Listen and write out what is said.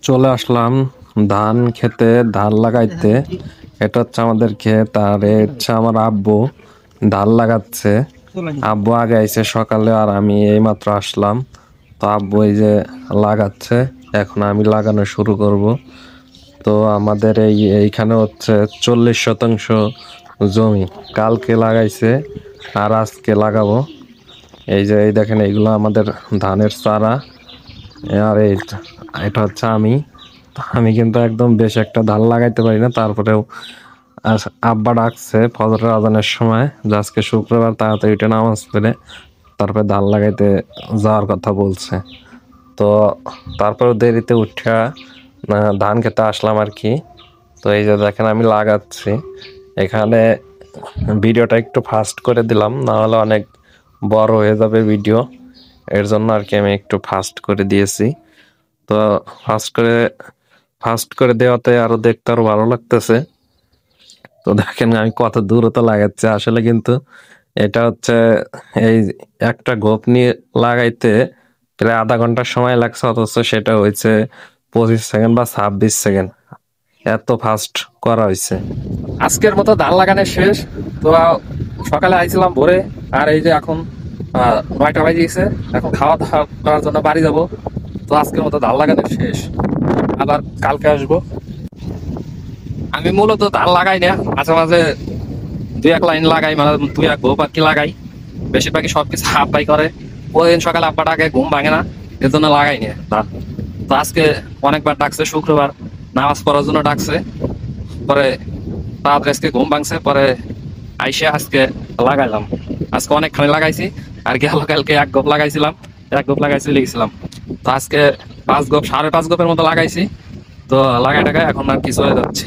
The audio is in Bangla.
চলে আসলাম ধান খেতে, ধান লাগাইতে। এটা হচ্ছে আমাদের ক্ষেত, আর এ হচ্ছে আমার আব্বু ধান লাগাচ্ছে। আব্বু আগে আইছে সকালে, আর আমি এইমাত্র আসলাম। তো আব্বু এই যে লাগাচ্ছে, এখন আমি লাগানো শুরু করব। তো আমাদের এইখানে হচ্ছে 40 শতাংশ জমি কালকে লাগাইছে, আর আজকে লাগাবো। এই দেখেন, এইগুলো আমাদের ধানের চারা। আর এটা হচ্ছে আমি কিন্তু একদম বেশ একটা ধান লাগাইতে পারি না, তারপরেও আব্বা ডাকছে ফজরের আজানের সময় যে আজকে শুক্রবার, তাড়াতাড়ি উঠে নামাজ পড়ে তারপরে ধান লাগাইতে যাওয়ার কথা বলছে। তো তারপরে দেরিতে উঠা ধান খেতে আসলাম আর কি। তো এই যে দেখেন আমি লাগাচ্ছি। এখানে ভিডিওটা একটু ফাস্ট করে দিলাম, না হলে অনেক বড় হয়ে যাবে ভিডিও। এর জন্য আর কি আমি একটু ফাস্ট করে দিয়েছি। তো ফাস্ট করে দেওয়াতে আরো দেখতে আরো ভালো লাগতেছে। তো দেখেন আমি কত দূরত্ব লাগাচ্ছি আসলে, কিন্তু এটা হচ্ছে এই একটা গোপ নিয়ে লাগাইতে প্রায় আধা ঘন্টা সময় লাগছে, অথচ সেটা হয়েছে 25 সেকেন্ড বা 26 সেকেন্ড। এত ফাস্ট করা হয়েছে। আজকের মতো ধান লাগানো শেষ। তো সকালে আইছিলাম ভোরে, আর এই যে এখন 9টা বাজে গেছে। এখন খাওয়া দাওয়া করার জন্য বাড়ি যাব। তো আজকের মতো ধান লাগানো শেষ, আবার কালকে আসবো। আমি মূলত ধান লাগাই না, মাঝে মাঝে দুই এক লাইন লাগাই, মানে দুই এক গোপ আর কি লাগাই। বেশিরভাগই সবকিছু আব্বাই করে। প্রতিদিন সকালে আব্বাটা আগে ঘুম ভাঙে না, এর জন্য লাগাই না ধান। তো আজকে অনেকবার ডাকছে, শুক্রবার নামাজ পড়ার জন্য ডাকছে। পরে তাড়াতাড়ি আজকে ঘুম ভাঙছে, পরে আইসে আজকে লাগাইলাম। আজকে অনেকখানি লাগাইছি, আর গেল কালকে এক গোপ লাগাইছিলাম, এক গোপ লাগাইছি লিখেছিলাম। তো আজকে 5 গোপ, 5.5 গোপের মতো লাগাইছি। তো লাগাই টাকায় এখন আর কি চলে যাচ্ছে।